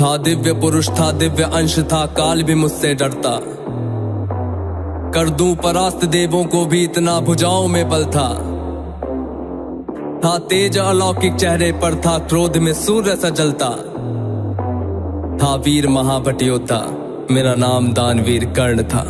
था दिव्य पुरुष था, दिव्य अंश था, काल भी मुझसे डरता। कर दूं परास्त देवों को भी, इतना भुजाओं में बल था तेज अलौकिक चेहरे पर था, क्रोध में सूर्य सा जलता था। वीर महाभट योद्धा, मेरा नाम दानवीर कर्ण था।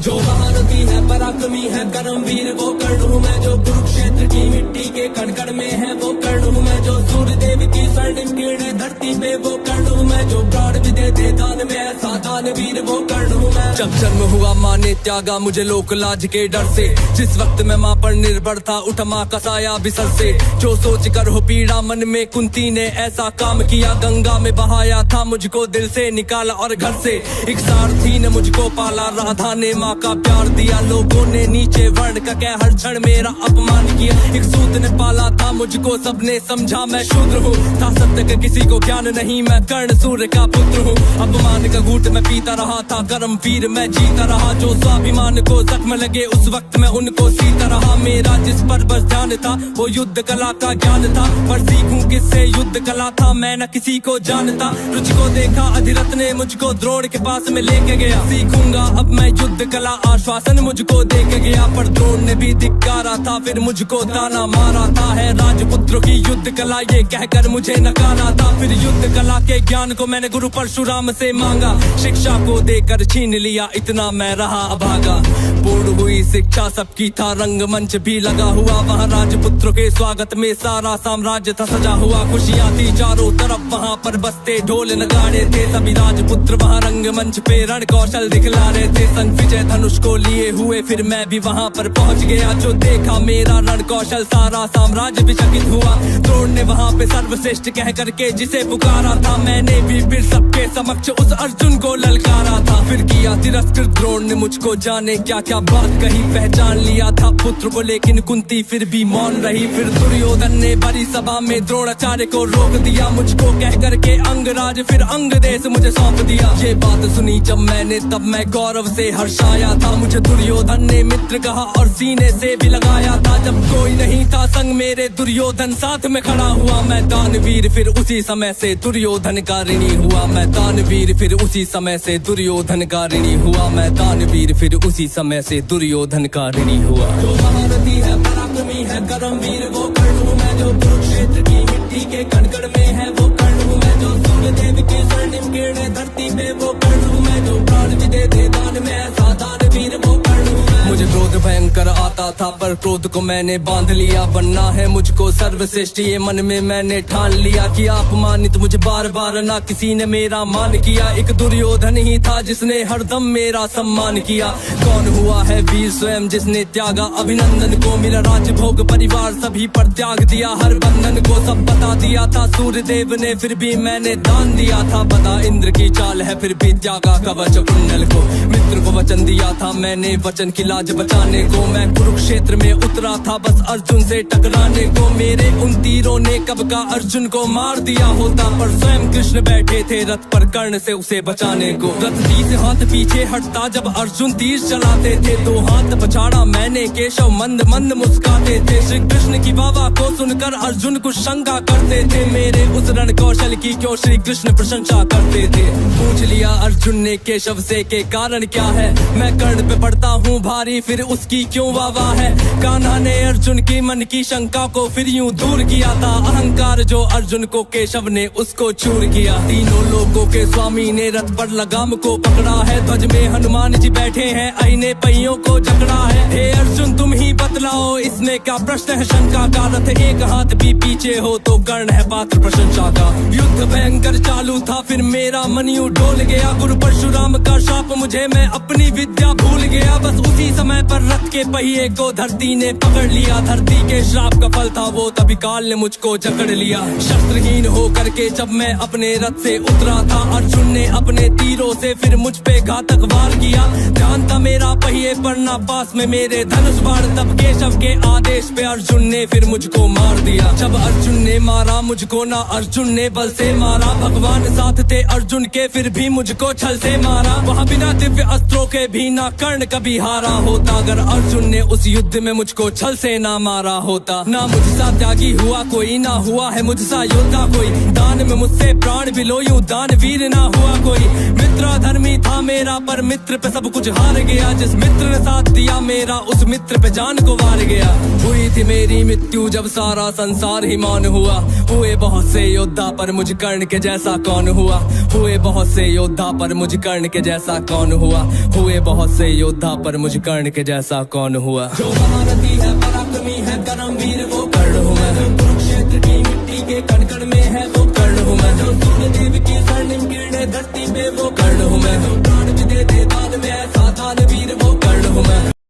जो महारथी है पराक्रमी है करम वीर वो कर्ण हूँ मैं, जो कुरुक्षेत्र की मिट्टी के कण कण में है वो कर्ण हूँ मैं, जो सूर्य देव की स्वर्णिम किरणें धरती पे वो कर्ण हूँ मैं, जो प्राण भी दे दान में ऐसा दानवीर वो कर्ण हूँ मैं। जब जन्म हुआ माँ ने त्यागा मुझे लोक लाज के डर से, जिस वक्त मैं माँ पर निर्भर था उठ माँ का साया बिसर से। जो सोच कर हो पीड़ा मन में, कुंती ने ऐसा काम किया, गंगा में बहाया था मुझको, दिल से निकाला और घर से। एक सारथी ने मुझको पाला, राधा ने माँ का प्यार दिया, लोगों ने नीचे वर्ण का कह हर क्षण मेरा अपमान किया। एक सूत ने पाला था मुझको, सबने समझा मैं शूद्र हूँ, था सत्य का किसी को ज्ञान नहीं, मैं कर्ण सूर्य का पुत्र हूँ। अपमान का घूंट मैं पीता रहा था, कर्म वीर मैं जीता रहा, जो स्वाभिमान को जख्म लगे उस वक्त मैं उनको सीता रहा। मेरा जिस पर बस ध्यान था वो युद्ध कला का ज्ञान था, पर सीखूं किससे युद्ध कला था मैं न किसी को जानता। रुचि को देखा अधिरथ ने मुझको द्रोण के पास में लेके गया, सीखूंगा अब मैं युद्ध कला, आश्वासन मुझको दे के गया। पर द्रोण ने भी धिक्कारा था, फिर मुझको ताना मारा था, है राजपुत्रों की युद्ध कला ये कहकर मुझे नकारा था। फिर युद्ध कला के ज्ञान को मैंने गुरु परशुराम से मांगा, शिक्षा को देकर छीन लिया, इतना मैं रहा अभागा। पूर्ण हुई शिक्षा सबकी था, रंगमंच भी लगा हुआ, वहाँ राजपुत्रों के स्वागत में सारा साम्राज्य था सजा हुआ। खुशियाँ थी चारों तरफ, वहाँ पर बजते ढोल नगाड़े थे, सभी राजपुत्र वहाँ रंगमंच पे रण कौशल दिखला रहे थे। संग विजय धनुष को लिए हुए फिर मैं भी वहाँ पर पहुँच गया, जो देखा मेरा रण कौशल सारा साम्राज्य भी चकित हुआ। द्रोण ने वहाँ पे सर्वश्रेष्ठ कह करके जिसे पुकारा था, मैंने भी फिर सबके समक्ष उस अर्जुन को ललकारा था। फिर किया तिरस्कृत द्रोण ने मुझको, जाने क्या क्या बात कही, पहचान लिया था पुत्र को लेकिन कुंती फिर भी मौन रही। फिर दुर्योधन ने बड़ी सभा में द्रोणाचार्य को रोक दिया, मुझको कह करके अंगराज फिर अंग देश मुझे सौंप दिया। ये बात सुनी जब मैंने तब मैं गौरव से हर्षाया था, मुझे दुर्योधन ने मित्र कहा और सीने से भी लगाया था। जब कोई नहीं था संग मेरे दुर्योधन साथ में खड़ा हुआ, मैं दानवीर फिर उसी समय से दुर्योधन का ऋणी हुआ। मैं दानवीर फिर उसी समय से दुर्योधन का ऋणी हुआ, मैं दानवीर फिर उसी समय से दुर्योधन का ऋणी हुआ। जो महारथी है पराक्रमी है करम वीर वो कर्ण हूँ मैं, जो कुरुक्षेत्र की मिट्टी के कण कण में है वो कर्ण हूँ मैं, जो सूर्य देव की स्वर्णिम किरणें धरती पे वो कर्ण हूँ मैं, जो प्राण भी दे दान में ऐसा दानवीर वो कर्ण हूँ मैं। मुझे क्रोध भयंकर आता था, पर क्रोध को मैंने बांध लिया, बनना है मुझको सर्वश्रेष्ठ ये मन में मैंने ठान लिया। कि अपमानित मुझे बार बार ना किसी ने मेरा मान किया, एक दुर्योधन ही था जिसने हरदम मेरा सम्मान किया। कौन हुआ है वीर स्वयं जिसने त्यागा अभिनंदन को, मेरा राज भोग परिवार सभी पर त्याग दिया, हर बंधन को सब बता दिया था सूर्य देव ने, फिर भी मैंने दान दिया था। बता इंद्र की चाल है फिर भी त्यागा कवच कुंडल को, मित्र को वचन दिया था मैंने, वचन की लाज बचाने को। मैं कुरुक्षेत्र में उतरा था बस अर्जुन से टकराने को, मेरे उन तीरों ने कब का अर्जुन को मार दिया होता, पर स्वयं कृष्ण बैठे थे रथ पर कर्ण से उसे बचाने को। रथ 30 हाथ पीछे हटता जब अर्जुन तीर चलाते थे, 2 हाथ पछाड़ा मैंने, केशव मंद मंद मुस्काते थे। श्री कृष्ण की वाह को सुनकर अर्जुन कुछ शंका करते थे, मेरे उस रण कौशल की क्यों श्री कृष्ण प्रशंसा करते थे। पूछ लिया अर्जुन ने केशव से के कारण क्या है, मैं कर्ण पे पड़ता हूँ भारी फिर उसकी क्यों वाह है। कान्हा ने अर्जुन की मन की शंका को फिर यूं दूर किया था, अहंकार जो अर्जुन को केशव ने उसको चूर किया। तीनों लोगों के स्वामी ने रथ पर लगाम को पकड़ा है, ध्वज में हनुमान जी बैठे हैं, आईने पहियों को जकड़ा है। हे अर्जुन तुम ही बतलाओ इसमें क्या प्रश्न है शंका का, रथ एक हाथ भी पीछे हो तो कर्ण है पात्र प्रशंसा का। युद्ध भयंकर चालू था फिर मेरा मन यूं डोल गया, गुरु परशुराम का शाप मुझे, मैं अपनी विद्या भूल गया। बस उसी समय पर रथ के पहिए को धरती ने पकड़ लिया, धरती के श्राप का फल था वो, तभी काल ने मुझको जकड़ लिया। शस्त्रहीन हो करके जब मैं अपने रथ से उतरा था, अर्जुन ने अपने तीरों से फिर मुझ पे घातक वार किया। ध्यान था मेरा पहिए पर ना पास में मेरे धनुष बाण, तब केशव के आदेश पे अर्जुन ने फिर मुझको मार दिया। जब अर्जुन ने मारा मुझको ना अर्जुन ने बल से मारा, भगवान साथ थे अर्जुन के फिर भी मुझको छल से मारा। वहाँ बिना दिव्य अस्त्रों के भी ना कर्ण कभी हारा होता। अगर अर्जुन ने उस युद्ध में मुझको छल से ना मारा होता। ना मुझसा त्यागी हुआ कोई, ना हुआ है मुझसा योद्धा कोई। दान में मुझसे प्राण भी लो यूं दानवीर ना हुआ कोई। मित्र धर्मी था मेरा पर मित्र पे सब कुछ हार गया। जिस मित्र ने साथ दिया मेरा उस मित्र पे जान को वार गया। हुई थी मेरी मृत्यु जब सारा संसार ही मौन हुआ। हुए बहुत से योद्धा पर मुझ कर्ण के जैसा कौन हुआ। हुए बहुत से योद्धा पर मुझ कर्ण के जैसा कौन हुआ। हुए बहुत से योद्धा पर मुझ कर्ण के जैसा कौन हुआ। जो महारथी है पराक्रमी है कर्मवीर वो कर्ण हूँ मैं। कुरुक्षेत्र की